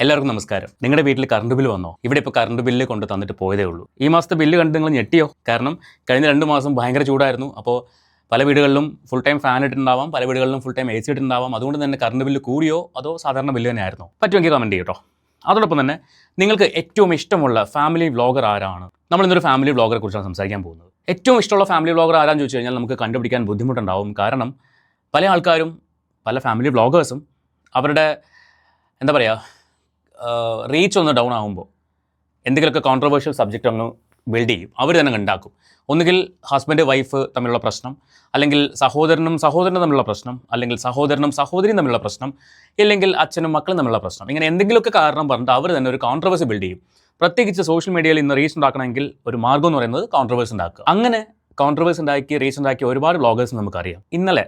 എല്ലാവർക്കും നമസ്കാരം. നിങ്ങളുടെ വീട്ടിൽ കറണ്ട് ബില്ല് വന്നോ? ഇവിടെ ഇപ്പോൾ കറണ്ട് ബില്ല് കൊണ്ട് തന്നിട്ട് പോയതേ ഉള്ളൂ. ഈ മാസത്തെ ബില്ല് കണ്ട് നിങ്ങൾ ഞെട്ടിയോ? കാരണം കഴിഞ്ഞ 2 മാസം ഭയങ്കര ചൂടായിരുന്നു. അപ്പോൾ പല വീടുകളിലും ഫുൾ ടൈം ഫാൻ ഇട്ടുണ്ടാവാം, പല വീടുകളിലും ഫുൾ ടൈം AC ഇട്ടുണ്ടാവാം. അതുകൊണ്ട് തന്നെ കറണ്ട് ബില്ല് കൂടിയോ അതോ സാധാരണ ബില്ല് തന്നെ ആയിരുന്നോ? പറ്റുമെങ്കിൽ കമൻറ്റ് ചെയ്യട്ടോ. അതോടൊപ്പം തന്നെ നിങ്ങൾക്ക് ഏറ്റവും ഇഷ്ടമുള്ള ഫാമിലി വ്ളോഗർ ആരാണ്? നമ്മളിന്നൊരു ഫാമിലി വ്ളോഗറെ കുറിച്ചാണ് സംസാരിക്കാൻ പോകുന്നത്. ഏറ്റവും ഇഷ്ടമുള്ള ഫാമിലി വ്ളോഗർ ആരാന്ന് ചോദിച്ചു കഴിഞ്ഞാൽ നമുക്ക് കണ്ടുപിടിക്കാൻ ബുദ്ധിമുട്ടുണ്ടാവും. കാരണം പല ആൾക്കാരും പല ഫാമിലി വ്ളോഗേഴ്സും അവരുടെ എന്താ പറയുക റീച്ച് ഒന്ന് ഡൗൺ ആകുമ്പോൾ എന്തെങ്കിലുമൊക്കെ കോൺട്രവേഴ്ഷ്യൽ സബ്ജക്റ്റ് ഒന്ന് ബിൽഡ് ചെയ്യും, അവർ തന്നെ ഉണ്ടാക്കും. ഒന്നുകിൽ ഹസ്ബൻഡ് വൈഫ് തമ്മിലുള്ള പ്രശ്നം, അല്ലെങ്കിൽ സഹോദരനും തമ്മിലുള്ള പ്രശ്നം, അല്ലെങ്കിൽ സഹോദരനും സഹോദരിയും തമ്മിലുള്ള പ്രശ്നം, ഇല്ലെങ്കിൽ അച്ഛനും മക്കളും തമ്മിലുള്ള പ്രശ്നം. ഇങ്ങനെ എന്തെങ്കിലുമൊക്കെ കാരണം പറഞ്ഞിട്ട് അവർ തന്നെ ഒരു കോൺട്രവേഴ്സി ബിൽഡ് ചെയ്യും. പ്രത്യേകിച്ച് സോഷ്യൽ മീഡിയയിൽ ഇന്ന് റീച്ച് ഉണ്ടാക്കണമെങ്കിൽ ഒരു മാർഗ്ഗം എന്ന് പറയുന്നത് കോൺട്രവേഴ്സി ഉണ്ടാക്കുക. അങ്ങനെ കോൺട്രവേഴ്സി റീച്ച് ഉണ്ടാക്കിയ ഒരുപാട് വ്ളോഗേഴ്സ് നമുക്കറിയാം. ഇന്നലെ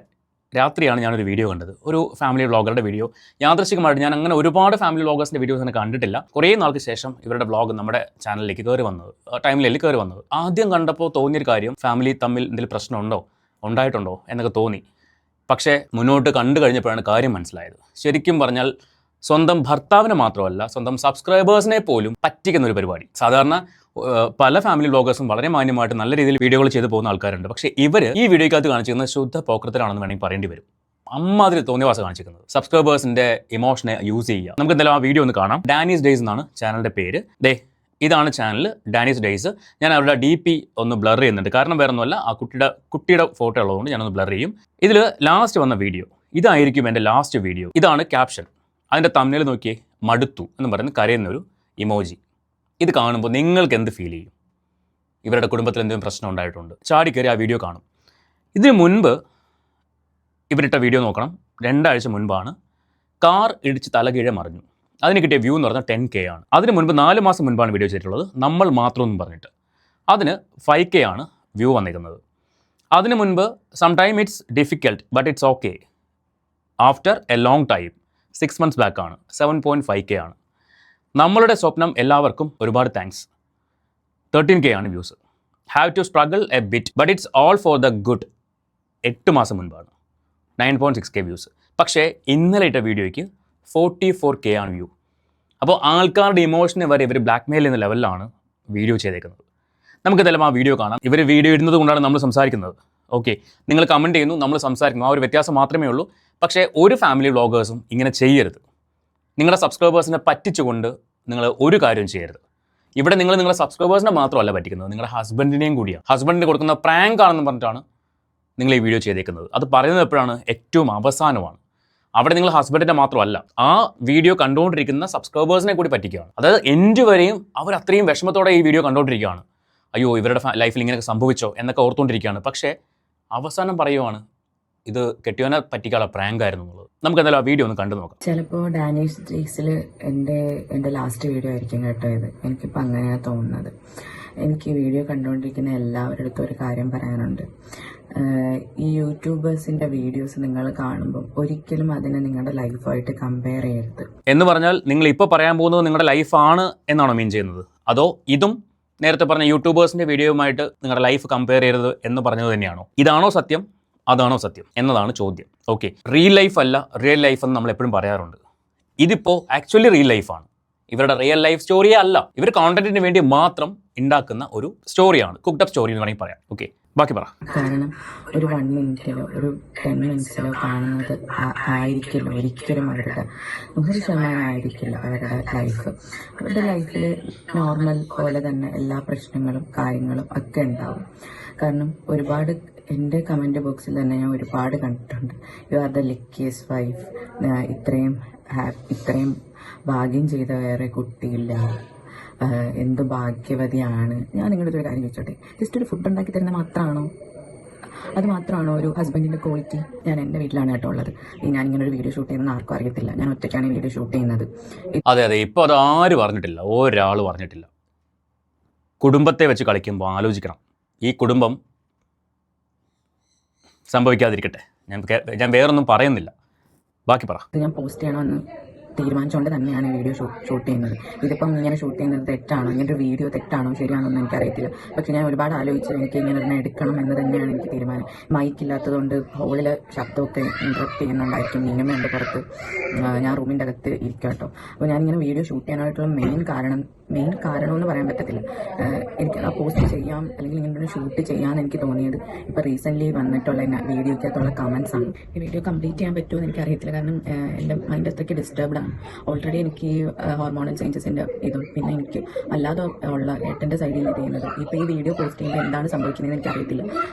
രാത്രിയാണ് ഞാനൊരു വീഡിയോ കണ്ടത്, ഒരു ഫാമിലി വ്ളോഗറുടെ വീഡിയോ. യാദൃശ്ചികമായിട്ട് ഞാൻ അങ്ങനെ ഒരുപാട് ഫാമിലി വ്ളോഗേഴ്സിൻ്റെ വീഡിയോസ് തന്നെ കണ്ടിട്ടില്ല. കുറേ നാൾക്ക് ശേഷം ഇവരുടെ വ്ളോഗ് നമ്മുടെ ചാനലിലേക്ക് കയറി വന്നത്, ടൈമിലേക്ക് കയറി വന്നത്. ആദ്യം കണ്ടപ്പോൾ തോന്നിയൊരു കാര്യം, ഫാമിലി തമ്മിൽ എന്തെങ്കിലും പ്രശ്നമുണ്ടോ, ഉണ്ടായിട്ടുണ്ടോ എന്നൊക്കെ തോന്നി. പക്ഷേ മുന്നോട്ട് കണ്ടു കഴിഞ്ഞപ്പോഴാണ് കാര്യം മനസ്സിലായത്. ശരിക്കും പറഞ്ഞാൽ സ്വന്തം ഭർത്താവിനെ മാത്രമല്ല, സ്വന്തം സബ്സ്ക്രൈബേഴ്സിനെ പോലും പറ്റിക്കുന്ന ഒരു പരിപാടി. സാധാരണ പല ഫാമിലി വ്ളോഗേഴ്സും വളരെ മാന്യമായിട്ട് നല്ല രീതിയിൽ വീഡിയോകൾ ചെയ്തു പോകുന്ന ആൾക്കാരുണ്ട്. പക്ഷേ ഇവർ ഈ വീഡിയോയ്ക്കകത്ത് കാണിച്ചിരിക്കുന്നത് ശുദ്ധ പോക്രത്തിലാണെന്ന് വേണമെങ്കിൽ പറയേണ്ടി വരും. അമ്മാതിരി തോന്നിയവാസം കാണിച്ചിരിക്കുന്നത്. സബ്സ്ക്രൈബേഴ്സിൻ്റെ ഇമോഷനെ യൂസ് ചെയ്യുക. നമുക്ക് എന്തായാലും ആ വീഡിയോ ഒന്ന് കാണാം. ഡാനീസ് ഡേയ്സ് എന്നാണ് ചാനലിൻ്റെ പേര്. ഇതാണ് ചാനൽ, ഡാനീസ് ഡേയ്സ്. ഞാൻ അവരുടെ DP ഒന്ന് ബ്ലർ ചെയ്യുന്നുണ്ട്, കാരണം വേറെ ഒന്നുമല്ല, ആ കുട്ടിയുടെ ഫോട്ടോ ഉള്ളതുകൊണ്ട് ഞാനൊന്ന് ബ്ലർ ചെയ്യും. ഇതിൽ ലാസ്റ്റ് വന്ന വീഡിയോ ഇതായിരിക്കും എൻ്റെ ലാസ്റ്റ് വീഡിയോ. ഇതാണ് ക്യാപ്ഷൻ. അതിൻ്റെ തമ്മിൽ നോക്കിയേ, മടുത്തു എന്ന് പറയുന്ന കരയുന്നൊരു ഇമോജി. ഇത് കാണുമ്പോൾ നിങ്ങൾക്ക് എന്ത് ഫീൽ ചെയ്യും? ഇവരുടെ കുടുംബത്തിൽ എന്തെങ്കിലും പ്രശ്നം ഉണ്ടായിട്ടുണ്ട്, ചാടിക്കയറി ആ വീഡിയോ കാണും. ഇതിന് മുൻപ് ഇവരിട്ട വീഡിയോ നോക്കണം, 2 ആഴ്ച മുൻപാണ്. കാർ ഇടിച്ച് തലകീഴെ മറിഞ്ഞു. അതിന് കിട്ടിയ വ്യൂ എന്ന് പറഞ്ഞാൽ 10K ആണ്. അതിന് മുൻപ് 4 മാസം മുൻപാണ് വീഡിയോ ചെയ്തിട്ടുള്ളത്, നമ്മൾ മാത്രം എന്നും പറഞ്ഞിട്ട്. അതിന് 5K ആണ് വ്യൂ വന്നിരിക്കുന്നത്. അതിന് മുൻപ് some time it's difficult but it's okay after a long time 6 months ബാക്കാണ്, 7.5K ആണ്. നമ്മളുടെ സ്വപ്നം എല്ലാവർക്കും ഒരുപാട് താങ്ക്സ്, 13K ആണ് views. Have to struggle a bit but it's all for the good, 8 മാസം മുൻപാണ്, 9.6K വ്യൂസ്. പക്ഷേ ഇന്നലെ ഇട്ട വീഡിയോയ്ക്ക് 44K ആണ് വ്യൂ. അപ്പോൾ ആൾക്കാരുടെ ഇമോഷനെ വരെ ഇവർ ബ്ലാക്ക് മെയിൽ എന്ന ലെവലിലാണ് വീഡിയോ ചെയ്തേക്കുന്നത്. നമുക്കെന്തായാലും ആ വീഡിയോ കാണാം. ഇവർ വീഡിയോ ഇടുന്നത് കൊണ്ടാണ് നമ്മൾ സംസാരിക്കുന്നത്. ഓക്കെ, നിങ്ങൾ കമൻറ്റ് ചെയ്യുന്നു, നമ്മൾ സംസാരിക്കുന്നു, ആ ഒരു വ്യത്യാസം മാത്രമേ ഉള്ളൂ. പക്ഷേ ഒരു ഫാമിലി വ്ളോഗേഴ്സും ഇങ്ങനെ ചെയ്യരുത്. നിങ്ങളുടെ സബ്സ്ക്രൈബേഴ്സിനെ പറ്റിച്ചുകൊണ്ട് നിങ്ങൾ ഒരു കാര്യവും ചെയ്യരുത്. ഇവിടെ നിങ്ങളുടെ സബ്സ്ക്രൈബേഴ്സിനെ മാത്രമല്ല പറ്റിക്കുന്നത്, നിങ്ങളുടെ ഹസ്ബൻഡിനെയും കൂടിയാണ്. ഹസ്ബൻഡിന് കൊടുക്കുന്ന പ്രാങ്ക് ആണെന്ന് പറഞ്ഞിട്ടാണ് നിങ്ങൾ ഈ വീഡിയോ ചെയ്തേക്കുന്നത്. അത് പറയുന്നത് എപ്പോഴാണ്? ഏറ്റവും അവസാനമാണ്. അവിടെ നിങ്ങൾ ഹസ്ബൻഡിനെ മാത്രമല്ല, ആ വീഡിയോ കണ്ടുകൊണ്ടിരിക്കുന്ന സബ്സ്ക്രൈബേഴ്സിനെ കൂടി പറ്റിക്കുകയാണ്. അതായത് എൻഡ് വരെയും അവർ അത്രയും വിഷമത്തോടെ ഈ വീഡിയോ കണ്ടുകൊണ്ടിരിക്കുകയാണ്. അയ്യോ, ഇവരുടെ ലൈഫിൽ ഇങ്ങനെയൊക്കെ സംഭവിച്ചോ എന്നൊക്കെ ഓർത്തുകൊണ്ടിരിക്കുകയാണ്. പക്ഷേ അവസാനം പറയുവാണ് ഇത് കെട്ടിയോനെ പറ്റിക്കാനുള്ള പ്രാങ്ക് ആയിരുന്നു എന്നുള്ളത്. നമുക്ക് എന്തായാലും ആ വീഡിയോ ഒന്ന് കണ്ടു നോക്കാം. ചിലപ്പോൾ ഡാനീസ് ഡേയ്സിൽ എൻ്റെ ലാസ്റ്റ് വീഡിയോ ആയിരിക്കും കേട്ടോ ഇത്. എനിക്കിപ്പോൾ അങ്ങനെയാണ് തോന്നുന്നത്. എനിക്ക് ഈ വീഡിയോ കണ്ടുകൊണ്ടിരിക്കുന്ന എല്ലാവരുടെ അടുത്തും ഒരു കാര്യം പറയാനുണ്ട്. ഈ യൂട്യൂബേഴ്സിൻ്റെ വീഡിയോസ് നിങ്ങൾ കാണുമ്പോൾ ഒരിക്കലും അതിനെ നിങ്ങളുടെ ലൈഫായിട്ട് കമ്പയർ ചെയ്യരുത്. എന്ന് പറഞ്ഞാൽ നിങ്ങൾ ഇപ്പോൾ പറയാൻ പോകുന്നത് നിങ്ങളുടെ ലൈഫാണ് എന്നാണോ മീൻ ചെയ്യുന്നത്? അതോ ഇതും നേരത്തെ പറഞ്ഞ യൂട്യൂബേഴ്സിൻ്റെ വീഡിയോയുമായിട്ട് നിങ്ങളുടെ ലൈഫ് കമ്പയർ ചെയ്യരുത് എന്ന് പറഞ്ഞത് തന്നെയാണോ? ഇതാണോ സത്യം, അതാണോ സത്യം എന്നതാണ് ചോദ്യം. ഓക്കെ, റിയൽ ലൈഫ് അല്ല റിയൽ ലൈഫ് എന്ന് നമ്മൾ എപ്പോഴും പറയാറുണ്ട്. ഇതിപ്പോൾ ആക്ച്വലി റിയൽ ലൈഫാണ്. ഇവരുടെ റിയൽ ലൈഫ് സ്റ്റോറിയേ അല്ല, ഇവർ കോണ്ടന്റിന് വേണ്ടി മാത്രം ഉണ്ടാക്കുന്ന ഒരു സ്റ്റോറിയാണ്, കുക്ക്ഡ് സ്റ്റോറി എന്ന് വേണമെങ്കിൽ പറയാം. ഓക്കെ, ബാക്കി പറ. കാരണം ഒരു 1 മിനിറ്റിലോ ഒരു 10 മിനിറ്റ്സിലോ കാണുന്നത് ആയിരിക്കില്ല ഒരിക്കലും അവരുടെ 100% ആയിരിക്കില്ല അവരുടെ ലൈഫ്. അവരുടെ ലൈഫിൽ നോർമൽ പോലെ തന്നെ എല്ലാ പ്രശ്നങ്ങളും കാര്യങ്ങളും ഒക്കെ ഉണ്ടാവും. കാരണം ഒരുപാട് എൻ്റെ കമൻറ്റ് ബോക്സിൽ തന്നെ ഞാൻ ഒരുപാട് കണ്ടിട്ടുണ്ട്, you are the luckiest wife, ഇത്രയും ഭാഗ്യം ചെയ്ത വേറെ കുട്ടിയില്ല, എന്ത് ഭാഗ്യവതിയാണ്. ഞാൻ നിങ്ങളുടെ ഒരു കാര്യം ചോദിച്ചോട്ടെ, ജസ്റ്റ് ഒരു ഫുഡ് ഉണ്ടാക്കി തരുന്ന മാത്രമാണോ? അത് മാത്രമാണോ ഒരു ഹസ്ബൻഡിൻ്റെ ക്വാളിറ്റി? ഞാൻ എൻ്റെ വീട്ടിലാണ് കേട്ടോ ഉള്ളത്. ഞാനിങ്ങനെ ഒരു വീഡിയോ ഷൂട്ട് ചെയ്യുന്നത് ആർക്കും അറിയത്തില്ല, ഞാൻ ഒറ്റയ്ക്കാണ് ഈ വീഡിയോ ഷൂട്ട് ചെയ്യുന്നത്. അതെ, ഇപ്പോൾ അത് ആരും പറഞ്ഞിട്ടില്ല, ഒരാൾ പറഞ്ഞിട്ടില്ല. കുടുംബത്തെ വെച്ച് കളിക്കുമ്പോൾ ആലോചിക്കണം, ഈ കുടുംബം സംഭവിക്കാതിരിക്കട്ടെ. ഞാൻ വേറൊന്നും പറയുന്നില്ല, ബാക്കി പറ. ഞാൻ പോസ്റ്റ് ചെയ്യണമെന്ന് തീരുമാനിച്ചുകൊണ്ട് തന്നെയാണ് ഈ വീഡിയോ ഷൂട്ട് ചെയ്യുന്നത്. ഇതിപ്പം ഇങ്ങനെ ഷൂട്ട് ചെയ്യുന്നത് തെറ്റാണോ, ഇങ്ങനെ ഒരു വീഡിയോ തെറ്റാണോ ശരിയാണോ എന്ന് എനിക്കറിയത്തില്ല. പക്ഷേ ഞാൻ ഒരുപാട് ആലോചിച്ച് എനിക്ക് ഇങ്ങനെ ഒരെണ്ണം എടുക്കണം എന്ന് തന്നെയാണ് എനിക്ക് തീരുമാനം. മൈക്ക് ഇല്ലാത്തതുകൊണ്ട് ഹോളിൽ ശബ്ദമൊക്കെ ഇൻട്രപ്റ്റ് ചെയ്യുന്നുണ്ടായിരിക്കും. ഇനിമയുണ്ട് പുറത്ത്, ഞാൻ റൂമിൻ്റെ അകത്ത് ഇരിക്കാം കേട്ടോ. അപ്പോൾ ഞാനിങ്ങനെ വീഡിയോ ഷൂട്ട് ചെയ്യാനായിട്ടുള്ള മെയിൻ കാരണമെന്ന് പറയാൻ പറ്റത്തില്ല. എനിക്ക് ആ പോസ്റ്റ് ചെയ്യാം അല്ലെങ്കിൽ ഇങ്ങനെ ഒരു ഷൂട്ട് ചെയ്യാമെന്ന് എനിക്ക് തോന്നിയത് ഇപ്പോൾ റീസെൻ്റ്ലി വന്നിട്ടുള്ള വീഡിയോക്കകത്തുള്ള കമൻസ് ആണ്. ഈ വീഡിയോ കംപ്ലീറ്റ് ചെയ്യാൻ പറ്റുമോ എന്ന് എനിക്കറിയത്തില്ല. കാരണം എൻ്റെ മൈൻഡ് അത്രയ്ക്ക് ഡിസ്റ്റർബ്ഡ് ആണ്. ഓൾറെഡി എനിക്ക് ഈ ഹോർമോണൽ ചേഞ്ചസിൻ്റെ ഇതും പിന്നെ എനിക്ക് അല്ലാതെ ഉള്ള ഏട്ടൻ്റെ സൈഡിൽ നിന്ന് ചെയ്യുന്നത്. ഇപ്പോൾ ഈ വീഡിയോ പോസ്റ്റ് ചെയ്യുമ്പോൾ എന്താണ് സംഭവിക്കുന്നതെന്ന് എനിക്കറിയത്തില്ല.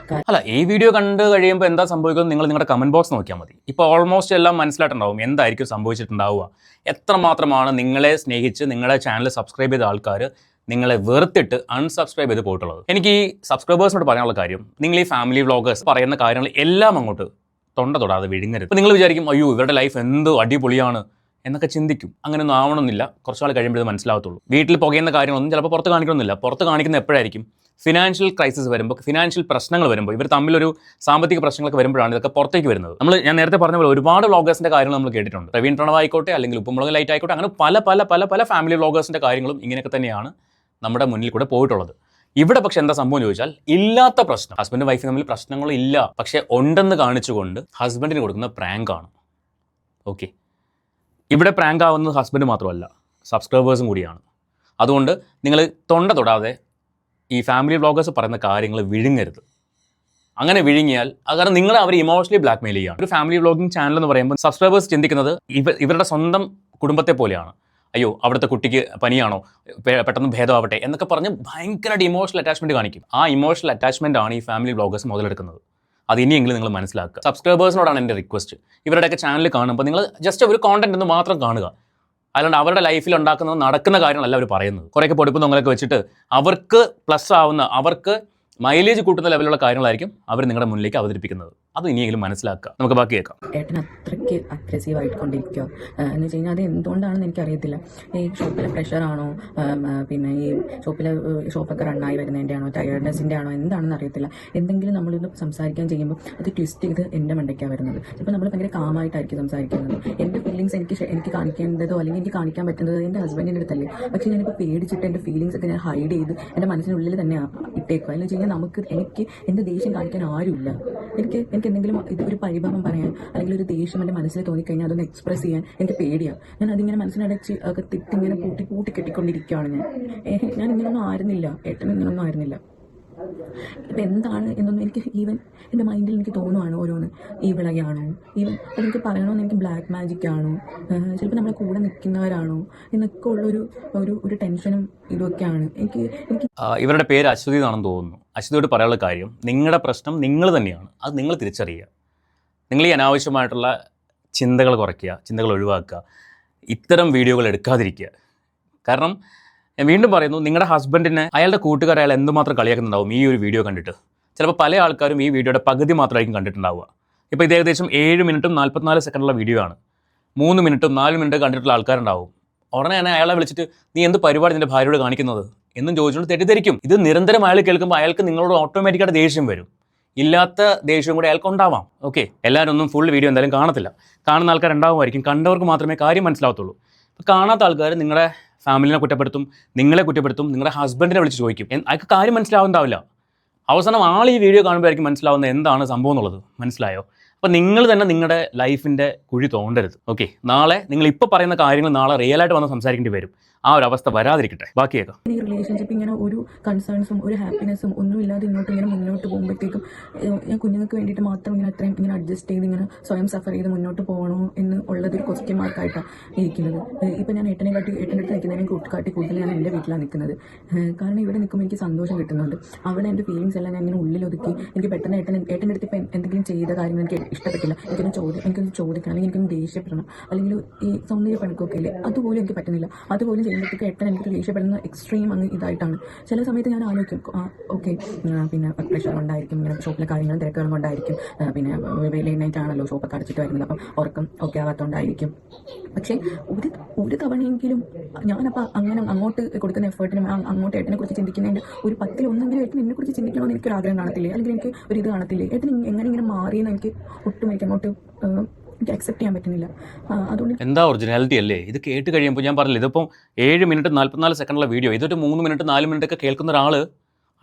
അല്ല, ഈ വീഡിയോ കണ്ട് കഴിയുമ്പോൾ എന്താ സംഭവിക്കുന്നത് നിങ്ങൾ നിങ്ങളുടെ കമൻറ്റ് ബോക്സ് നോക്കിയാൽ മതി. ഇപ്പോൾ ഓൾമോസ്റ്റ് എല്ലാം മനസ്സിലായിട്ടുണ്ടാവും എന്തായിരിക്കും സംഭവിച്ചിട്ടുണ്ടാവുക. എത്രമാത്രമാണ് നിങ്ങളെ സ്നേഹിച്ച് നിങ്ങളെ ചാനൽ സബ്സ്ക്രൈബ് ചെയ്ത ആൾക്കാർ നിങ്ങളെ വെറുത്തിട്ട് അൺസബ്സ്ക്രൈബ് ചെയ്ത് പോയിട്ടുള്ളത്. എനിക്ക് ഈ സബ്സ്ക്രൈബേഴ്സിനോട് പറയാനുള്ള കാര്യം, നിങ്ങൾ ഈ ഫാമിലി വ്ളോഗേഴ്സ് പറയുന്ന കാര്യങ്ങൾ എല്ലാം അങ്ങോട്ട് തൊണ്ട തൊടാതെ വിഴുങ്ങരുത്. നിങ്ങൾ വിചാരിക്കും അയ്യോ ഇവരുടെ ലൈഫ് എന്ത് അടിപൊളിയാണ് എന്നൊക്കെ ചിന്തിക്കും. അങ്ങനെയൊന്നും ആവണമെന്നില്ല. കുറച്ചാൾ കഴിയുമ്പോൾ ഇത് മനസ്സിലാവത്തുള്ളൂ. വീട്ടിൽ പുകയുന്ന കാര്യങ്ങളൊന്നും ചിലപ്പോൾ പുറത്ത് കാണിക്കണമെന്നില്ല. പുറത്ത് കാണിക്കുന്ന എപ്പോഴായിരിക്കും? ഫിനാൻഷ്യൽ ക്രൈസിസ് വരുമ്പോൾ, ഫിനാൻഷ്യൽ പ്രശ്നങ്ങൾ വരുമ്പോൾ, ഇവർ തമ്മിലൊരു സാമ്പത്തിക പ്രശ്നങ്ങളൊക്കെ വരുമ്പോഴാണ് ഇതൊക്കെ പുറത്തേക്ക് വരുന്നത്. ഞാൻ നേരത്തെ പറഞ്ഞ പോലെ ഒരുപാട് വ്ളോഗേഴ്സിൻ്റെ കാര്യങ്ങൾ നമ്മൾ കേട്ടിട്ടുണ്ട്. പ്രവീൺ പ്രണവ് ആയിക്കോട്ടെ, അല്ലെങ്കിൽ ഉപ്പുമുളക് ലൈറ്റ് ആയിക്കോട്ടെ, അങ്ങനെ പല ഫാമിലി വ്ളോഗേഴ്സിൻ്റെ കാര്യങ്ങളും ഇങ്ങനെയൊക്കെ തന്നെയാണ് നമ്മുടെ മുന്നിൽ കൂടെ പോയിട്ടുള്ളത്. ഇവിടെ പക്ഷെ എന്താ സംഭവം ചോദിച്ചാൽ, ഇല്ലാത്ത പ്രശ്നം, ഹസ്ബൻഡ് വൈഫ് തമ്മിൽ പ്രശ്നങ്ങളില്ല, പക്ഷെ ഉണ്ടെന്ന് കാണിച്ചുകൊണ്ട് ഹസ്ബൻഡിന് കൊടുക്കുന്ന പ്രാങ്കാണ്. ഓക്കെ, ഇവിടെ പ്രാങ്ക് ആവുന്നത് ഹസ്ബൻഡ് മാത്രമല്ല, സബ്സ്ക്രൈബേഴ്സും കൂടിയാണ്. അതുകൊണ്ട് നിങ്ങൾ തൊണ്ട തൊടാതെ ഈ ഫാമിലി വ്ളോഗേഴ്സ് പറയുന്ന കാര്യങ്ങൾ വിഴുങ്ങരുത്. അങ്ങനെ വിഴുങ്ങിയാൽ കാരണം നിങ്ങളെ അവർ ഇമോഷണലി ബ്ലാക്ക് മെയിൽ ചെയ്യുകയാണ്. ഒരു ഫാമിലി വ്ളോഗിങ് ചാനൽ എന്ന് പറയുമ്പോൾ സബ്സ്ക്രൈബേഴ്സ് ചിന്തിക്കുന്നത് ഇവരുടെ സ്വന്തം കുടുംബത്തെ പോലെയാണ്. അയ്യോ അവിടുത്തെ കുട്ടിക്ക് പനിയാണോ, പെട്ടെന്ന് ഭേദമാവട്ടെ എന്നൊക്കെ പറഞ്ഞ് ഭയങ്കരമായിട്ട് ഇമോഷണൽ അറ്റാച്ച്മെൻറ്റ് കാണിക്കും. ആ ഇമോഷണൽ അറ്റാച്ച്മെൻ്റ് ആണ് ഈ ഫാമിലി വ്ളോഗേഴ്സ് മുതലെടുക്കുന്നത്. അത് ഇനിയെങ്കിലും നിങ്ങൾ മനസ്സിലാക്കുക. സബ്സ്ക്രൈബേഴ്സിനോടാണ് എൻ്റെ റിക്വസ്റ്റ്. ഇവരുടെയൊക്കെ ചാനൽ കാണുമ്പോൾ നിങ്ങൾ ജസ്റ്റ് ഒരു കോണ്ടന്റ് എന്ന് മാത്രം കാണുക. അല്ലാണ്ട് അവരുടെ ലൈഫിൽ ഉണ്ടാക്കുന്നത് നടക്കുന്ന കാര്യങ്ങളല്ല അവർ പറയുന്നത്. കുറേയൊക്കെ പൊടിപ്പ് തൊങ്ങലൊക്കെ വെച്ചിട്ട് അവർക്ക് പ്ലസ് ആവുന്ന, അവർക്ക് മൈലേജ് കൂട്ടുന്ന ലെവലുള്ള കാര്യങ്ങളായിരിക്കും അവർ നിങ്ങളുടെ മുന്നിലേക്ക് അവതരിപ്പിക്കുന്നത്. അത് ഇനിയെങ്കിലും മനസ്സിലാക്കുക. നമുക്ക് ബാക്കി കേൾക്കാം. ഏട്ടൻ അത്രയ്ക്ക് അഗ്രസീവ് ആയിക്കൊണ്ടിരിക്കുക എന്ന് വെച്ച് കഴിഞ്ഞാൽ അത് എന്തുകൊണ്ടാണെന്ന് എനിക്കറിയത്തില്ല. ഈ ഷോപ്പിലെ പ്രഷറാണോ, പിന്നെ ഈ ഷോപ്പൊക്കെ റണ്ണായി വരുന്നതിൻ്റെ ആണോ, ടയർഡ്നെസ്സിൻ്റെ ആണോ, എന്താണെന്ന് അറിയത്തില്ല. എന്തെങ്കിലും നമ്മളിത് സംസാരിക്കാൻ ചെയ്യുമ്പോൾ അത് ട്വിസ്റ്റ് ചെയ്ത് എൻ്റെ മണ്ടയ്ക്കാണ് വരുന്നത്. ഇപ്പോൾ നമ്മൾ ഭയങ്കര കാമായിട്ടായിരിക്കും സംസാരിക്കുന്നത്. എൻ്റെ ഫീലിങ്സ് എനിക്ക് കാണിക്കേണ്ടതോ അല്ലെങ്കിൽ എനിക്ക് കാണിക്കാൻ പറ്റുന്നത് എൻ്റെ ഹസ്ബൻഡിൻ്റെ അടുത്തല്ലേ. പക്ഷേ ഞാനിപ്പോൾ പേടിച്ചിട്ട് എൻ്റെ ഫീലിങ്സ് ഒക്കെ ഞാൻ ഹൈഡ് ചെയ്ത് എൻ്റെ മനസ്സിനുള്ളിൽ തന്നെ ഇട്ടേക്കുക. എന്ന് വെച്ച് കഴിഞ്ഞാൽ എനിക്ക് എൻ്റെ ദേഷ്യം കാണിക്കാൻ ആരുമില്ല. എനിക്ക് എന്തെങ്കിലും ഒരു പരിഭവം പറയാൻ അല്ലെങ്കിൽ ഒരു ദേഷ്യം എൻ്റെ മനസ്സിൽ തോന്നിക്കഴിഞ്ഞാൽ അതൊന്ന് എക്സ്പ്രസ് ചെയ്യാൻ എനിക്ക് പേടിയാണ്. ഞാൻ അതിങ്ങനെ മനസ്സിനടച്ച് അകത്തിട്ടിങ്ങനെ പൂട്ടി കെട്ടിക്കൊണ്ടിരിക്കുകയാണ് ഞാൻ ഇങ്ങനൊന്നും ആയിരുന്നില്ല. ഏട്ടൻ ഇങ്ങനൊന്നും ആയിരുന്നില്ല. ഇപ്പം എന്താണ് എന്നൊന്നും എനിക്ക് ഈവൻ എൻ്റെ മൈൻഡിൽ എനിക്ക് തോന്നുവാണ് ഓരോന്ന്. ഈ വിളയാണോ, ഈവൻ അതെനിക്ക് പറയണമെന്ന് എനിക്ക് ബ്ലാക്ക് മാജിക് ആണോ, ചിലപ്പോൾ നമ്മളെ കൂടെ നിൽക്കുന്നവരാണോ എന്നൊക്കെ ഉള്ളൊരു ടെൻഷനും ഇതൊക്കെയാണ് എനിക്ക്. ഇവരുടെ പേര് അശ്വതി എന്നാണെന്ന് തോന്നുന്നു. അശ്വതിയോട് പറയാനുള്ള കാര്യം, നിങ്ങളുടെ പ്രശ്നം നിങ്ങൾ തന്നെയാണ്. അത് നിങ്ങൾ തിരിച്ചറിയുക. നിങ്ങൾ ഈ അനാവശ്യമായിട്ടുള്ള ചിന്തകൾ കുറയ്ക്കുക, ചിന്തകൾ ഒഴിവാക്കുക, ഇത്തരം വീഡിയോകൾ എടുക്കാതിരിക്കുക. കാരണം ഞാൻ വീണ്ടും പറയുന്നു, നിങ്ങളുടെ ഹസ്ബൻഡിനെ അയാളുടെ കൂട്ടുകാർ അയാൾ എന്തുമാത്രം കളിയാക്കുന്നുണ്ടാവും ഈ ഒരു വീഡിയോ കണ്ടിട്ട്. ചിലപ്പോൾ പല ആൾക്കാരും ഈ വീഡിയോയുടെ പകുതി മാത്രമായിരിക്കും കണ്ടിട്ടുണ്ടാവുക. ഇപ്പോൾ ഇത് ഏകദേശം 7 മിനിറ്റും 44 സെക്കൻഡുള്ള വീഡിയോ ആണ്. 3 മിനിറ്റും 4 മിനിറ്റും കണ്ടിട്ടുള്ള ആൾക്കാരുണ്ടാവും. ഉടനെ തന്നെ അയാളെ വിളിച്ചിട്ട് നീ എന്ത് പരിപാടി നിൻ്റെ ഭാര്യയോട് കാണിക്കുന്നത് എന്നും ചോദിച്ചുകൊണ്ട് തെറ്റിദ്ധരിക്കും. ഇത് നിരന്തരം അയാൾ കേൾക്കുമ്പോൾ അയാൾക്ക് നിങ്ങളോട് ഓട്ടോമാറ്റിക്കായിട്ട് ദേഷ്യം വരും. ഇല്ലാത്ത ദേഷ്യം കൂടെ അയാൾക്ക് ഉണ്ടാവാം. ഓക്കെ, എല്ലാവരും ഒന്നും ഫുൾ വീഡിയോ എന്തായാലും കാണത്തില്ല. കാണുന്ന ആൾക്കാരുണ്ടാവുമായിരിക്കും. കണ്ടവർക്ക് മാത്രമേ കാര്യം മനസ്സിലാവത്തുള്ളൂ. അപ്പോൾ കാണാത്ത ആൾക്കാർ നിങ്ങളുടെ ഫാമിലിനെ കുറ്റപ്പെടുത്തും, നിങ്ങളെ കുറ്റപ്പെടുത്തും, നിങ്ങളുടെ ഹസ്ബൻഡിനെ വിളിച്ച് ചോദിക്കും. അയാൾക്ക് കാര്യം മനസ്സിലാവുന്നുണ്ടാവില്ല. അവസാനം ആൾ ഈ വീഡിയോ കാണുമ്പോഴായിരിക്കും മനസ്സിലാവുന്നത് എന്താണ് സംഭവം എന്നുള്ളത്. മനസ്സിലായോ? അപ്പോൾ നിങ്ങൾ തന്നെ നിങ്ങളുടെ ലൈഫിൻ്റെ കുഴി തോണ്ടരുത്. ഓക്കെ, നാളെ നിങ്ങൾ ഇപ്പോൾ പറയുന്ന കാര്യങ്ങൾ നാളെ റിയലായിട്ട് വന്ന് സംസാരിക്കേണ്ടി വരും. ആ ഒരു അവസ്ഥ വരാതിരിക്കട്ടെ. ബാക്കിയേക്കാം. ഈ റിലേഷൻഷിപ്പ് ഇങ്ങനെ ഒരു കൺസേൺസും ഒരു ഹാപ്പിനെസ്സും ഒന്നും ഇല്ലാതെ ഇങ്ങനെ മുന്നോട്ട് പോകുമ്പോഴത്തേക്കും ഞാൻ കുഞ്ഞുങ്ങൾക്ക് വേണ്ടിയിട്ട് മാത്രം അത്രയും അഡ്ജസ്റ്റ് ചെയ്ത് സ്വയം സഫർ ചെയ്ത് മുന്നോട്ട് പോകണോ എന്ന് ഉള്ളതൊരു ക്വസ്റ്റ്യൻ മാർക്കായിട്ടാണ് ഇരിക്കുന്നത്. ഇപ്പം ഞാൻ ഏട്ടൻ്റെ അടുത്ത് നിൽക്കുന്നതിനും കൂടുതൽ ഞാൻ എൻ്റെ വീട്ടിലാണ് നിൽക്കുന്നത്. കാരണം ഇവിടെ നിൽക്കുമ്പോൾ എനിക്ക് സന്തോഷം കിട്ടുന്നുണ്ട്. അവിടെ എൻ്റെ ഫീലിങ്സ് എല്ലാം ഞാൻ ഇങ്ങനെ ഉള്ളിലൊതുക്കി എനിക്ക് പെട്ടെന്ന് ഏട്ടൻ്റെ അടുത്ത് ഇപ്പം എന്തെങ്കിലും ചെയ്ത കാര്യങ്ങൾ എനിക്ക് ഇഷ്ടപ്പെട്ടില്ല, എനിക്കൊന്ന് ചോദിക്കണം, അല്ലെങ്കിൽ എനിക്കൊന്ന് ദേഷ്യപ്പെടണം, അല്ലെങ്കിൽ ഈ സൗന്ദര്യ പണക്കൊക്കെ ഇല്ലേ അതുപോലും എനിക്ക് പറ്റുന്നില്ല. അതുപോലും ചെയ്യുമ്പോഴത്തേക്ക് ഏട്ടൻ എനിക്ക് ദേഷ്യപ്പെടുന്ന എക്സ്ട്രീം ഇതായിട്ടാണ്. ചില സമയത്ത് ഞാൻ ആലോചിക്കും ഓക്കെ പിന്നെ പ്രഷർ കൊണ്ടായിരിക്കും, ഇങ്ങനെ ഷോപ്പിലെ കാര്യങ്ങളും തിരക്കുകളും കൊണ്ടായിരിക്കും, പിന്നെ ലേറ്റ് നൈറ്റ് ആണല്ലോ ഷോപ്പൊക്കെ അടച്ചിട്ട് വരുന്നത്, അപ്പം ഉറക്കം ഒക്കെ ആവാത്തതുകൊണ്ടായിരിക്കും. പക്ഷേ ഒരു തവണയെങ്കിലും ഞാനപ്പോൾ അങ്ങനെ അങ്ങോട്ട് കൊടുക്കുന്ന എഫേർട്ടിനും അങ്ങോട്ട് ഏട്ടനെ കുറിച്ച് ചിന്തിക്കുന്നതിൻ്റെ ഒരു 10-1 ഏട്ടൻ എന്നെക്കുറിച്ച് ചിന്തിക്കണമെന്ന് എനിക്കൊരു ആഗ്രഹം കാണത്തില്ലേ, അല്ലെങ്കിൽ എനിക്ക് ഒരു ഇത് കാണത്തില്ലേ, ഏട്ടൻ എങ്ങനെ ഇങ്ങനെ മാറിയെന്ന് എനിക്ക് ഒട്ടും എനിക്ക് അങ്ങോട്ട് എനിക്ക് അക്സെപ്റ്റ് ചെയ്യാൻ പറ്റുന്നില്ല. അതുകൊണ്ട് എന്താ ഒറിജിനാലിറ്റി അല്ലേ? ഇത് കേട്ട് കഴിയുമ്പോൾ ഞാൻ പറഞ്ഞില്ല, ഇതിപ്പം 7 മിനിറ്റ് 44 സെക്കൻഡുള്ള വീഡിയോ, ഇതൊരു 3 മിനിറ്റ് 4 മിനിറ്റ് ഒക്കെ കേൾക്കുന്ന ഒരാൾ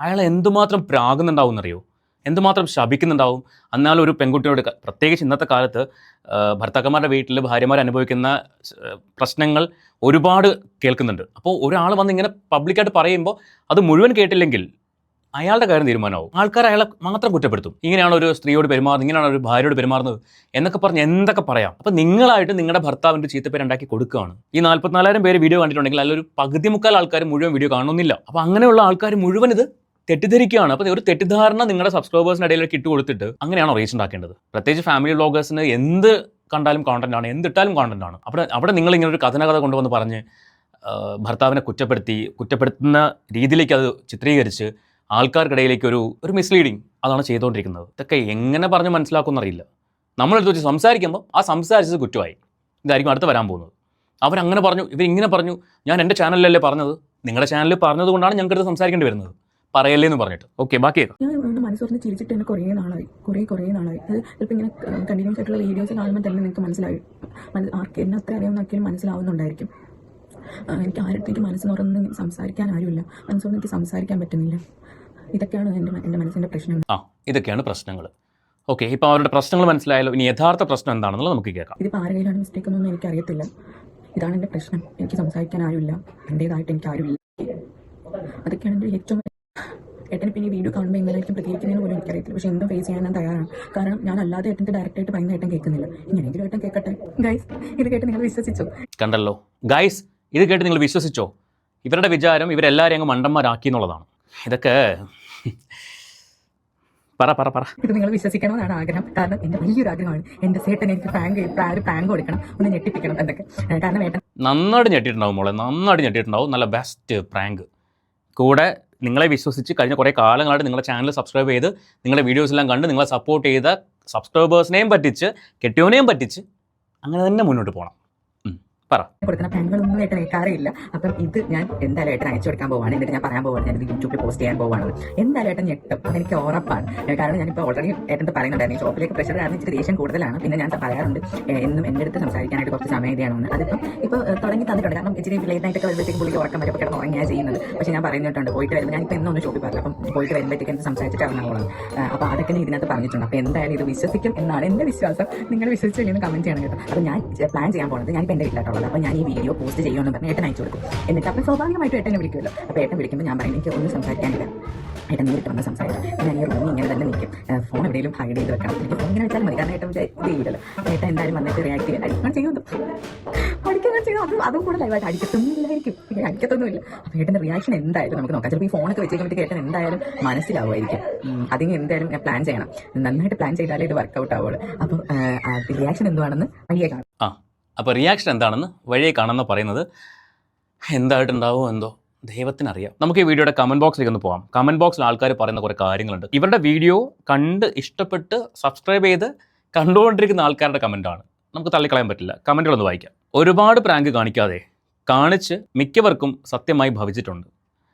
അയാൾ എന്തുമാത്രം പ്രാകുന്നുണ്ടാവും എന്നറിയോ? എന്തുമാത്രം ശപിക്കുന്നുണ്ടാവും. എന്നാൽ ഒരു പെൺകുട്ടിയോട്, പ്രത്യേകിച്ച് ഇന്നത്തെ കാലത്ത് ഭർത്താക്കന്മാരുടെ വീട്ടിൽ ഭാര്യമാർ അനുഭവിക്കുന്ന പ്രശ്നങ്ങൾ ഒരുപാട് കേൾക്കുന്നുണ്ട്. അപ്പോൾ ഒരാൾ വന്ന് ഇങ്ങനെ പബ്ലിക്കായിട്ട് പറയുമ്പോൾ അത് മുഴുവൻ കേട്ടില്ലെങ്കിൽ അയാളുടെ കാര്യം തീരുമാനമാവും. ആൾക്കാർ അയാളെ മാത്രം കുറ്റപ്പെടുത്തും. ഇങ്ങനെയാണ് ഒരു സ്ത്രീയോട് പെരുമാറുന്നത്, ഇങ്ങനെയാണ് ഒരു ഭാര്യയോട് പെരുമാറുന്നത് എന്നൊക്കെ പറഞ്ഞ് എന്തൊക്കെ പറയാം. അപ്പോൾ നിങ്ങളായിട്ട് നിങ്ങളുടെ ഭർത്താവിൻ്റെ ചീത്തപ്പേരുണ്ടാക്കി കൊടുക്കുകയാണ്. ഈ 44,000 പേര് വീഡിയോ കണ്ടിട്ടുണ്ടെങ്കിൽ അതിലൊരു പകുതി മുക്കാൽ ആൾക്കാർ മുഴുവൻ വീഡിയോ കാണുന്നില്ല. അപ്പോൾ അങ്ങനെയുള്ള ആൾക്കാർ മുഴുവൻ ഇത് തെറ്റിദ്ധരിക്കുകയാണ്. അപ്പോൾ ഒരു തെറ്റിദ്ധാരണ നിങ്ങളുടെ സബ്സ്ക്രൈബേഴ്സിന് ഇടയിലേക്ക് ഇട്ട് കൊടുത്തിട്ട് അങ്ങനെയാണോ റീച്ച് ഉണ്ടാക്കേണ്ടത്? പ്രത്യേകിച്ച് ഫാമിലി വ്ളോഗേഴ്സിന് എന്ത് കണ്ടാലും കോണ്ടന്റ് ആണ്, എന്തിട്ടാലും കോണ്ടന്റ് ആണ്. അവിടെ നിങ്ങൾ ഇങ്ങനെ ഒരു കഥ കൊണ്ടുവന്ന് പറഞ്ഞ് ഭർത്താവിനെ കുറ്റപ്പെടുത്തുന്ന രീതിയിലേക്ക് അത് ചിത്രീകരിച്ച് ആൾക്കാർക്കിടയിലേക്ക് ഒരു മിസ്ലീഡിങ് അതാണ് ചെയ്തുകൊണ്ടിരിക്കുന്നത്. ഇതൊക്കെ എങ്ങനെ പറഞ്ഞ് മനസ്സിലാക്കുമെന്നറിയില്ല. നമ്മളെടുത്ത് വെച്ച് സംസാരിക്കുമ്പോൾ ആ സംസാരിച്ചത് കുറ്റമായി. ഇതായിരിക്കും അടുത്ത് വരാൻ പോകുന്നത്. അവരങ്ങനെ പറഞ്ഞു, ഇവരിങ്ങനെ പറഞ്ഞു, ഞാൻ എൻ്റെ ചാനലിലല്ലേ പറഞ്ഞത്, നിങ്ങളുടെ ചാനലിൽ പറഞ്ഞത് കൊണ്ടാണ് ഞങ്ങൾക്കടുത്ത് സംസാരിക്കേണ്ടി വരുന്നത്, പറയല്ലേ എന്ന് പറഞ്ഞിട്ട്. ഓക്കെ, ബാക്കി ഞാൻ മനസ്സോർന്ന് ചിരിച്ചിട്ട് തന്നെ കുറേ നാളായി. അത് ചിലപ്പോൾ ഇങ്ങനെ കണ്ടിന്യൂസ് ആയിട്ടുള്ള വീഡിയോസ് കാണുമ്പോൾ തന്നെ നിങ്ങൾക്ക് മനസ്സിലായി, ആർക്ക് എന്നെ അത്ര അറിയാവുന്നൊക്കെയും മനസ്സിലാവുന്നുണ്ടായിരിക്കും. എനിക്ക് ആരുടെ മനസ്സ് തുറന്ന് സംസാരിക്കാൻ ആരുമില്ല, മനസ്സോർന്ന് എനിക്ക് സംസാരിക്കാൻ പറ്റുന്നില്ല. ഇതൊക്കെയാണ് എൻ്റെ മനസ്സിൻ്റെ പ്രശ്നം. ഇതൊക്കെയാണ് പ്രശ്നങ്ങൾ. ഓക്കെ, ഇപ്പോൾ അവരുടെ പ്രശ്നങ്ങൾ മനസ്സിലായാലോ. ഇനി യഥാർത്ഥ പ്രശ്നം എന്താണെന്നുള്ളത് നമുക്ക് കേൾക്കാം. ഇതിപ്പോൾ ആരുടെയിലാണ് മിസ്റ്റേക്ക് എന്നൊന്നും എനിക്കറിയത്തില്ല. ഇതാണ് എൻ്റെ പ്രശ്നം. എനിക്ക് സംസാരിക്കാൻ ആരുമില്ല, എൻ്റേതായിട്ട് എനിക്ക് ആരുമില്ല. അതൊക്കെയാണ് എൻ്റെ ഏറ്റവും. ഏട്ടന് പിന്നെ ഈ വീഡിയോ കാണുമ്പോൾ എങ്ങനെയായിരിക്കും പ്രതികരിക്കുന്നതിന് പോലും എനിക്കറിയത്തില്ല. പക്ഷേ എന്തും ഫേസ് ചെയ്യാൻ ഞാൻ തയ്യാറാണ്. കാരണം ഞാൻ അല്ലാതെ ഏട്ടൻ്റെ ഡയറക്റ്റായിട്ട് പറയുന്ന ഏട്ടൻ കേൾക്കുന്നില്ല. ഇങ്ങനെയെങ്കിലും ഏട്ടൻ കേൾക്കട്ടെ. ഗൈസ്, ഇത് കേട്ട് നിങ്ങൾ വിശ്വസിച്ചോ? കണ്ടല്ലോ ഗൈസ്, ഇത് കേട്ട് നിങ്ങൾ വിശ്വസിച്ചോ? ഇവരുടെ വിചാരം ഇവരെല്ലാവരെയും അങ്ങ് മണ്ടന്മാരാക്കി എന്നുള്ളതാണ്. ഇതൊക്കെ പറ ഇത് നിങ്ങൾ വിശ്വസിക്കണമെന്നാണ് ആഗ്രഹം. കാരണം എൻ്റെ വലിയൊരു ആഗ്രഹമാണ് എൻ്റെ സേട്ടൻ എനിക്ക് പ്രാങ്ക് കൊടുക്കണം, ഒന്ന് ഞെട്ടിപ്പിക്കണം എന്നൊക്കെ. കാരണം ഏട്ടൻ നന്നായിട്ട് ഞെട്ടിയിട്ടുണ്ടാവും മോളെ, നന്നായിട്ട് ഞെട്ടിയിട്ടുണ്ടാവും. നല്ല ബെസ്റ്റ് പ്രാങ്ക്. കൂടെ നിങ്ങളെ വിശ്വസിച്ച് കഴിഞ്ഞ കുറേ കാലങ്ങളായിട്ട് നിങ്ങളുടെ ചാനൽ സബ്സ്ക്രൈബ് ചെയ്ത് നിങ്ങളുടെ വീഡിയോസ് എല്ലാം കണ്ട് നിങ്ങളെ സപ്പോർട്ട് ചെയ്ത സബ്സ്ക്രൈബേഴ്സിനെയും പറ്റിച്ച് കെട്ടിയോനെയും പറ്റിച്ച് അങ്ങനെ തന്നെ മുന്നോട്ട് പോകണം. കൊടുക്കുന്ന പ്രാങ്കുകളൊന്നും ഏട്ടൻ കേൾക്കാറില്ല. അപ്പം ഇത് ഞാൻ എന്തായാലും ഏട്ടൻ അയച്ചു കൊടുക്കാൻ പോവാണ്. എന്നിട്ട് ഞാൻ പറയാൻ പോവാണ്, ഞാനിത് യൂട്യൂബിൽ പോസ്റ്റ് ചെയ്യാൻ പോവാണ്. എന്തായാലും ഏട്ടൻ ഞെട്ടും, അതെനിക്ക് ഉറപ്പാണ്. കാരണം ഞാനിപ്പോൾ ഓൾറെഡി ഏട്ടൻ പറയുന്നുണ്ടായിരുന്നു, ഈ ഷോപ്പിലേക്ക് പ്രഷർ കാരണം ഇച്ചിരി ദേഷ്യം കൂടുതലാണ്. പിന്നെ ഞാൻ പറയാറുണ്ട് എന്നും എൻ്റെ അടുത്ത് സംസാരിക്കാനായിട്ട് കുറച്ച് സമയം ഇതാണ്. അതിപ്പം ഇപ്പോൾ തുടങ്ങി തന്നിട്ടുണ്ട്. കാരണം ഇച്ചിരി ലേറ്റ് ആയിട്ടൊക്കെ വരുമ്പോഴത്തേക്കും പുള്ളിക്ക് ഉറക്കം വരുമ്പോൾ കിടന്ന് ഉറങ്ങിയാണ് ചെയ്യുന്നത്. പക്ഷേ ഞാൻ പറഞ്ഞിട്ടുണ്ട് പോയിട്ട് വരുമ്പോൾ ഞാനിപ്പോൾ എന്നൊന്നും ഷോപ്പിൽ പറഞ്ഞില്ല. അപ്പം പോയിട്ട് വരുമ്പോഴത്തേക്ക് എന്ത് സംസാരിച്ചിട്ട് ഇറങ്ങാൻ. അപ്പോൾ അതൊക്കെ ഞാൻ ഇതിനകത്ത് പറഞ്ഞിട്ടുണ്ട്. അപ്പോൾ എന്തായാലും ഇത് വിശ്വസിക്കും എന്നാണ് എൻ്റെ വിശ്വാസം. നിങ്ങൾ വിശ്വസിച്ചില്ലെന്ന് കമൻറ്റ് ചെയ്യണം കേട്ടോ. അപ്പോൾ ഞാൻ പ്ലാൻ ചെയ്യാൻ പോകുന്നത്, ഞാനിപ്പോൾ എൻ്റെ വീട്ടിലായിട്ടുള്ളത്. അപ്പോൾ ഞാൻ ഈ വീഡിയോ പോസ്റ്റ് ചെയ്യുമെന്ന് പറഞ്ഞ് ഏട്ടൻ അയച്ചു കൊടുക്കും. എന്നിട്ട് അപ്പോൾ സ്വാഭാവികമായിട്ടും ഏട്ടനെ വിളിക്കുമല്ലോ. അപ്പോൾ ഏട്ടൻ വിളിക്കുമ്പോൾ ഞാൻ പറയും എനിക്ക് ഒന്നും സംസാരിക്കാനില്ല, ഏട്ടൻ നേരിട്ട് വന്ന് സംസാരിക്കാം. ഞാൻ ഈ റൂമിൽ ഇങ്ങനെ തന്നെ നിൽക്കും, ഫോൺ എവിടെയെങ്കിലും ഹൈഡ് ചെയ്ത് വെക്കണം. എനിക്ക് ഫോൺ ഇങ്ങനെ വെച്ചാൽ മതി, കാരണം ഏട്ടൻ ഇത് ചെയ്യില്ലല്ലോ. ഏട്ടൻ എന്തായാലും വന്നിട്ട് റിയാക്ട് ചെയ്യാൻ ചെയ്യുന്നത് പഠിക്കാൻ ചെയ്യും. അതും കൂടെ ലൈവായിട്ട് അടിക്കത്തൊന്നുമില്ല. അപ്പോൾ ഏട്ടൻ്റെ റിയാക്ഷൻ എന്തായാലും നമുക്ക് നോക്കാം. ചിലപ്പോൾ ഈ ഫോണൊക്കെ വെച്ചേക്കുമ്പോഴത്തേക്ക് ഏട്ടൻ എന്തായാലും മനസ്സിലാവുമായിരിക്കും. അതിന് എന്തായാലും പ്ലാൻ ചെയ്യണം, നന്നായിട്ട് പ്ലാൻ ചെയ്താലേ ഇത് വർക്കൗട്ട് ആവുള്ളൂ. അപ്പോൾ റിയാക്ഷൻ എന്തുവാണെന്ന് വഴിയെ കാണാം. അപ്പോൾ റിയാക്ഷൻ എന്താണെന്ന് വഴിയെ കാണുമെന്ന് പറയുന്നത് എന്തായിട്ടുണ്ടാവുമോ എന്തോ ദൈവത്തിനറിയാം. നമുക്ക് ഈ വീഡിയോയുടെ കമൻറ്റ് ബോക്സിലേക്ക് ഒന്ന് പോകാം. കമൻറ്റ് ബോക്സിൽ ആൾക്കാർ പറയുന്ന കുറേ കാര്യങ്ങളുണ്ട്. ഇവരുടെ വീഡിയോ കണ്ട് ഇഷ്ടപ്പെട്ട് സബ്സ്ക്രൈബ് ചെയ്ത് കണ്ടുകൊണ്ടിരിക്കുന്ന ആൾക്കാരുടെ കമൻറ്റാണ്, നമുക്ക് തള്ളിക്കളയാൻ പറ്റില്ല. കമൻറ്റുകളൊന്ന് വായിക്കാം. ഒരുപാട് പ്രാങ്ക് കാണിക്കാതെ കാണിച്ച് മിക്കവർക്കും സത്യമായി ഭവിച്ചിട്ടുണ്ട്.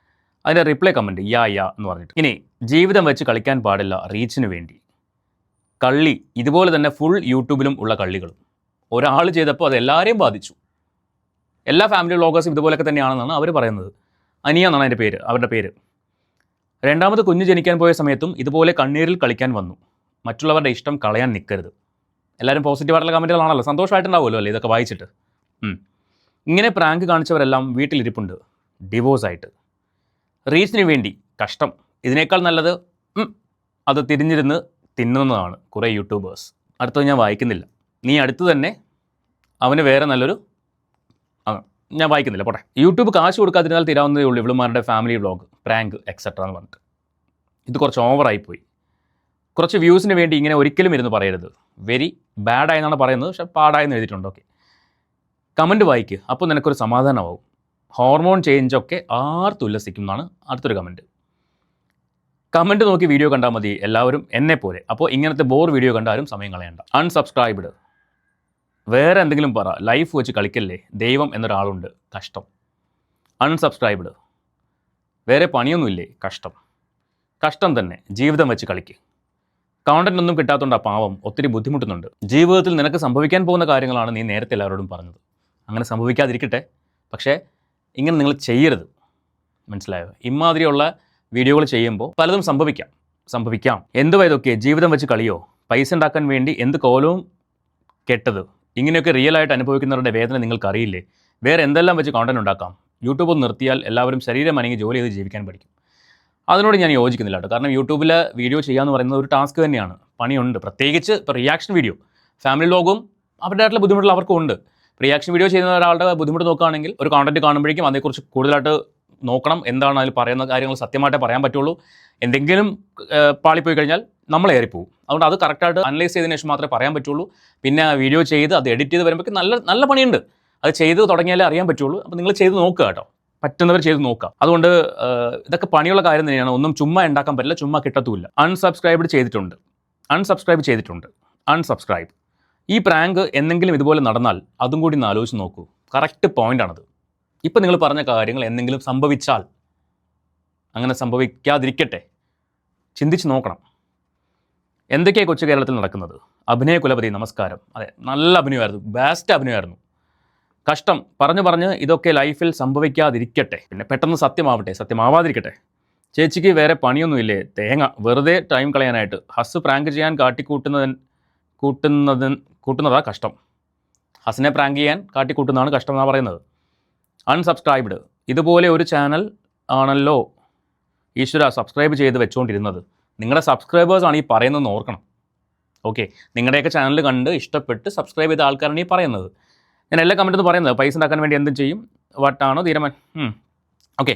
അതിൻ്റെ റിപ്ലൈ കമൻറ്റ് യാ എന്ന് പറഞ്ഞിട്ട്. ഇനി ജീവിതം വെച്ച് കളിക്കാൻ പാടില്ല റീച്ചിന് വേണ്ടി. കള്ളി ഇതുപോലെ തന്നെ ഫുൾ യൂട്യൂബിലും ഉള്ള കള്ളികളും. ഒരാൾ ചെയ്തപ്പോൾ അത് എല്ലാവരെയും ബാധിച്ചു. എല്ലാ ഫാമിലി വ്ളോഗേഴ്സും ഇതുപോലെയൊക്കെ തന്നെയാണെന്നാണ് അവർ പറയുന്നത്. അനിയ എന്നാണ് അതിൻ്റെ പേര്, അവരുടെ പേര്. രണ്ടാമത് കുഞ്ഞ് ജനിക്കാൻ പോയ സമയത്തും ഇതുപോലെ കണ്ണീരിൽ കളിക്കാൻ വന്നു. മറ്റുള്ളവരുടെ ഇഷ്ടം കളയാൻ നിൽക്കരുത്. എല്ലാവരും പോസിറ്റീവായിട്ടുള്ള കമൻറ്റുകളാണല്ലോ, സന്തോഷമായിട്ടുണ്ടാവുമല്ലോ അല്ലേ ഇതൊക്കെ വായിച്ചിട്ട്. ഇങ്ങനെ പ്രാങ്ക് കാണിച്ചവരെല്ലാം വീട്ടിലിരിപ്പുണ്ട് ഡിവോഴ്സായിട്ട്. റീച്ചിന് വേണ്ടി കഷ്ടം. ഇതിനേക്കാൾ നല്ലത് അത് തിരിഞ്ഞിരുന്ന് തിന്നുന്നതാണ് കുറേ യൂട്യൂബേഴ്സ്. അടുത്തത് ഞാൻ വായിക്കുന്നില്ല, നീ അടുത്ത് തന്നെ അവന് വേറെ നല്ലൊരു ഞാൻ വായിക്കുന്നില്ല പോട്ടെ. യൂട്യൂബ് കാശ് കൊടുക്കാതിരുന്നാൽ തീരാവുന്നതേ ഉള്ളൂ ഇവളുമാരുടെ ഫാമിലി വ്ളോഗ് പ്രാങ്ക് എക്സെട്ര എന്ന് പറഞ്ഞിട്ട്. ഇത് കുറച്ച് ഓവറായിപ്പോയി. കുറച്ച് വ്യൂസിന് വേണ്ടി ഇങ്ങനെ ഒരിക്കലും ഇരുന്ന് പറയരുത്. വെരി ബാഡായെന്നാണ് പറയുന്നത്, പക്ഷേ പാടായെന്ന് എഴുതിയിട്ടുണ്ട്. ഓക്കെ, കമൻറ്റ് വായിക്കുക, അപ്പോൾ നിനക്കൊരു സമാധാനമാവും. ഹോർമോൺ ചേഞ്ചൊക്കെ ആർത്തുല്ലസിക്കും എന്നാണ് അടുത്തൊരു കമൻറ്റ്. കമൻറ്റ് നോക്കി വീഡിയോ കണ്ടാൽ മതി എല്ലാവരും എന്നെപ്പോലെ. അപ്പോൾ ഇങ്ങനത്തെ ബോർ വീഡിയോ കണ്ടാലും സമയം കളയണ്ട. അൺസബ്സ്ക്രൈബ്ഡ്. വേറെ എന്തെങ്കിലും പറ, ലൈഫ് വെച്ച് കളിക്കല്ലേ, ദൈവം എന്നൊരാളുണ്ട്, കഷ്ടം. അൺസബ്സ്ക്രൈബ്ഡ്. വേറെ പണിയൊന്നുമില്ലേ, കഷ്ടം. കഷ്ടം തന്നെ, ജീവിതം വെച്ച് കളിക്ക്. കോണ്ടന്റ് ഒന്നും കിട്ടാത്തതുകൊണ്ട് ആ പാവം ഒത്തിരി ബുദ്ധിമുട്ടുന്നുണ്ട്. ജീവിതത്തിൽ നിനക്ക് സംഭവിക്കാൻ പോകുന്ന കാര്യങ്ങളാണ് നീ നേരത്തെ എല്ലാവരോടും പറഞ്ഞത്. അങ്ങനെ സംഭവിക്കാതിരിക്കട്ടെ. പക്ഷേ ഇങ്ങനെ നിങ്ങൾ ചെയ്യരുത്, മനസ്സിലായോ? ഇമാതിരിയുള്ള വീഡിയോകൾ ചെയ്യുമ്പോൾ പലതും സംഭവിക്കാം. എന്തുവാ ഇതൊക്കെ? ജീവിതം വെച്ച് കളിയോ? പൈസ ഉണ്ടാക്കാൻ വേണ്ടി എന്ത് കോലവും കെട്ടത്. ഇങ്ങനെയൊക്കെ റിയലായിട്ട് അനുഭവിക്കുന്നവരുടെ വേദന നിങ്ങൾക്കറിയില്ലേ? വേറെ എന്തെല്ലാം വെച്ച് കോണ്ടന്റ് ഉണ്ടാക്കാം. യൂട്യൂബ് നിർത്തിയാൽ എല്ലാവരും ശരീരം അനങ്ങി ജോലി ചെയ്ത് ജീവിക്കാൻ പഠിക്കും. അതിനോട് ഞാൻ യോജിക്കുന്നില്ല കേട്ടോ. കാരണം യൂട്യൂബിൽ വീഡിയോ ചെയ്യാന്ന് പറയുന്നത് ഒരു ടാസ്ക് തന്നെയാണ്, പണിയുണ്ട്. പ്രത്യേകിച്ച് ഇപ്പോൾ റിയാക്ഷൻ വീഡിയോ, ഫാമിലി വ്ലോഗും അവരുടേതായിട്ടുള്ള ബുദ്ധിമുട്ടുള്ള അവർക്കും ഉണ്ട്. റിയാക്ഷൻ വീഡിയോ ചെയ്യുന്ന ഒരാളുടെ ബുദ്ധിമുട്ട് നോക്കുകയാണെങ്കിൽ ഒരു കോണ്ടന്റ് കാണുമ്പോഴേക്കും അതേക്കുറിച്ച് കൂടുതലായിട്ട് നോക്കണം. എന്താണ് അതിൽ പറയുന്ന കാര്യങ്ങൾ സത്യമായിട്ടേ പറയാൻ പറ്റുള്ളൂ. എന്തെങ്കിലും പാളിപ്പോയി കഴിഞ്ഞാൽ നമ്മൾ ഏറിപ്പോവും. അതുകൊണ്ട് അത് കറക്റ്റായിട്ട് അനലൈസ് ചെയ്തതിന് ശേഷം മാത്രമേ പറയാൻ പറ്റുള്ളൂ. പിന്നെ വീഡിയോ ചെയ്ത് അത് എഡിറ്റ് ചെയ്ത് വരുമ്പോഴേക്കും നല്ല പണിയുണ്ട്. അത് ചെയ്ത് തുടങ്ങിയാലേ അറിയാൻ പറ്റുള്ളൂ. അപ്പോൾ നിങ്ങൾ ചെയ്ത് നോക്കുക കേട്ടോ, പറ്റുന്നവർ ചെയ്ത് നോക്കുക. അതുകൊണ്ട് ഇതൊക്കെ പണിയുള്ള കാര്യം തന്നെയാണ്. ഒന്നും ചുമ്മാ ഉണ്ടാക്കാൻ പറ്റില്ല, ചുമ്മാ കിട്ടത്തുമില്ല. അൺസബ്സ്ക്രൈബ് ചെയ്തിട്ടുണ്ട്. ഈ പ്രാങ്ക് എന്തെങ്കിലും ഇതുപോലെ നടന്നാൽ അതും കൂടി ഒന്ന് ആലോചിച്ച് നോക്കൂ. കറക്റ്റ് പോയിൻ്റാണത്. ഇപ്പം നിങ്ങൾ പറഞ്ഞ കാര്യങ്ങൾ എന്തെങ്കിലും സംഭവിച്ചാൽ, അങ്ങനെ സംഭവിക്കാതിരിക്കട്ടെ, ചിന്തിച്ച് നോക്കണം. എന്തൊക്കെയാണ് കൊച്ചു കേരളത്തിൽ നടക്കുന്നത്? അഭിനയ കുലപതി നമസ്കാരം. അതെ, നല്ല അഭിനയമായിരുന്നു, ബെസ്റ്റ് അഭിനയമായിരുന്നു. കഷ്ടം പറഞ്ഞ് ഇതൊക്കെ ലൈഫിൽ സംഭവിക്കാതിരിക്കട്ടെ. പിന്നെ പെട്ടെന്ന് സത്യമാവാതിരിക്കട്ടെ. ചേച്ചിക്ക് വേറെ പണിയൊന്നുമില്ലേ? തേങ്ങ വെറുതെ ടൈം കളയാനായിട്ട്. ഹസ് പ്രാങ്ക് ചെയ്യാൻ കൂട്ടുന്നതാ കഷ്ടം. ഹസിനെ പ്രാങ്ക് ചെയ്യാൻ കാട്ടിക്കൂട്ടുന്നതാണ് കഷ്ടം എന്നാണ് പറയുന്നത്. അൺസബ്സ്ക്രൈബ്ഡ്. ഇതുപോലെ ഒരു ചാനൽ ആണല്ലോ ഈശ്വര സബ്സ്ക്രൈബ് ചെയ്ത് വെച്ചുകൊണ്ടിരുന്നത്. നിങ്ങളുടെ സബ്സ്ക്രൈബേഴ്സാണ് ഈ പറയുന്നതെന്ന് ഓർക്കണം. ഓക്കെ, നിങ്ങളുടെയൊക്കെ ചാനൽ കണ്ട് ഇഷ്ടപ്പെട്ട് സബ്സ്ക്രൈബ് ചെയ്ത ആൾക്കാരാണ് ഈ പറയുന്നത്. ഞാൻ എല്ലാ കമൻറ്റും പറയുന്നത് പൈസ ഉണ്ടാക്കാൻ വേണ്ടി എന്തും ചെയ്യും, വട്ടാണോ തീരുമാനം. ഓക്കെ,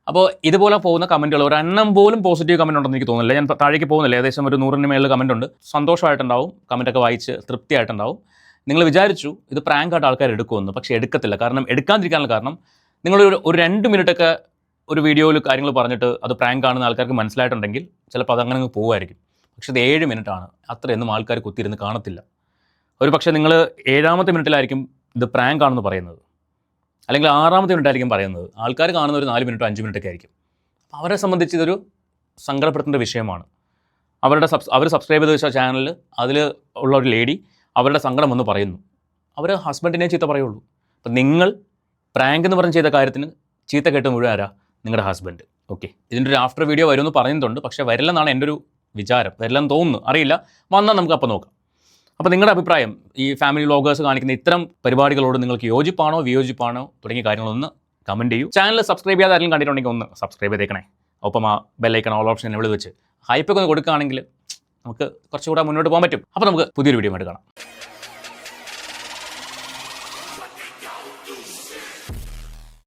അപ്പോൾ ഇതുപോലെ പോകുന്ന കമൻറ്റുകൾ ഒരെണ്ണം പോലും പോസിറ്റീവ് കമൻറ്റ് ഉണ്ടെന്ന് എനിക്ക് തോന്നുന്നില്ല. ഞാൻ താഴേക്ക് പോകുന്നില്ല, ഏകദേശം ഒരു 100-ന് മേളിൽ കമൻറ്റ് ഉണ്ട്. സന്തോഷമായിട്ടുണ്ടാവും, കമൻറ്റൊക്കെ വായിച്ച് തൃപ്തിയായിട്ടുണ്ടാവും. നിങ്ങൾ വിചാരിച്ചു ഇത് പ്രാങ്കായിട്ട് ആൾക്കാർ എടുക്കുമെന്ന്, പക്ഷേ എടുക്കത്തില്ല. കാരണം എടുക്കാതിരിക്കാനുള്ള കാരണം നിങ്ങൾ ഒരു 2 മിനിറ്റൊക്കെ ഒരു വീഡിയോയിൽ കാര്യങ്ങൾ പറഞ്ഞിട്ട് അത് പ്രാങ്ക് ആണെന്ന് ആൾക്കാർക്ക് മനസ്സിലായിട്ടുണ്ടെങ്കിൽ ചിലപ്പോൾ അതങ്ങനെ അങ്ങ് പോകുമായിരിക്കും. പക്ഷേ ഇത് 7 മിനിറ്റാണ്, അത്രയൊന്നും ആൾക്കാർ കുത്തിയിരുന്ന് കാണത്തില്ല. ഒരു പക്ഷേ നിങ്ങൾ 7ാമത്തെ മിനിറ്റിലായിരിക്കും ഇത് പ്രാങ്ക് ആണെന്ന് പറയുന്നത്, അല്ലെങ്കിൽ 6ാമത്തെ മിനിറ്റായിരിക്കും പറയുന്നത്. ആൾക്കാർ കാണുന്ന ഒരു 4 മിനിറ്റോ 5 മിനിറ്റൊക്കെ ആയിരിക്കും. അപ്പോൾ അവരെ സംബന്ധിച്ച് ഇതൊരു സങ്കടപ്പെടുത്തേണ്ട വിഷയമാണ്. അവർ സബ്സ്ക്രൈബ് ചെയ്ത് വെച്ച ചാനലിൽ അതിൽ ഉള്ള ഒരു ലേഡി അവരുടെ സങ്കടം ഒന്ന് പറയുന്നു. അവർ ഹസ്ബൻഡിനെ ചീത്ത പറയുള്ളൂ. അപ്പം നിങ്ങൾ പ്രാങ്ക് എന്ന് പറഞ്ഞ് ചെയ്ത കാര്യത്തിന് ചീത്ത കേട്ട് മുഴുവൻ ആരാ? നിങ്ങളുടെ ഹസ്ബൻഡ്. ഓക്കെ, ഇതിൻ്റെ ഒരു ആഫ്റ്റർ വീഡിയോ വരുമെന്ന് പറയുന്നുണ്ട്, പക്ഷേ വരില്ലെന്നാണ് എൻ്റെ ഒരു വിചാരം. വരില്ലെന്ന് തോന്നുന്നു, അറിയില്ല. വന്നാൽ നമുക്ക് അപ്പോൾ നോക്കാം. അപ്പോൾ നിങ്ങളുടെ അഭിപ്രായം ഈ ഫാമിലി വ്ലോഗേഴ്സ് കാണിക്കുന്ന ഇത്തരം പരിപാടികളോട് നിങ്ങൾക്ക് യോജിപ്പാണോ വിയോജിപ്പാണോ തുടങ്ങിയ കാര്യങ്ങളൊന്ന് കമൻറ്റ് ചെയ്യൂ. ചാനൽ സബ്സ്ക്രൈബ് ചെയ്യാതെ ആരെങ്കിലും കണ്ടിട്ടുണ്ടെങ്കിൽ ഒന്ന് സബ്സ്ക്രൈബ് ചെയ്തേക്കണേ. ഒപ്പം ആ ബെല്ലൈക്കൺ ഓൾ ഓപ്ഷൻ എവിടെ വെച്ച് ഹൈപ്പൊക്കെ ഒന്ന് കൊടുക്കുകയാണെങ്കിൽ നമുക്ക് കുറച്ചുകൂടെ മുന്നോട്ട് പോകാൻ പറ്റും. അപ്പോൾ നമുക്ക് പുതിയൊരു വീഡിയോ ആയിട്ട് കാണാം.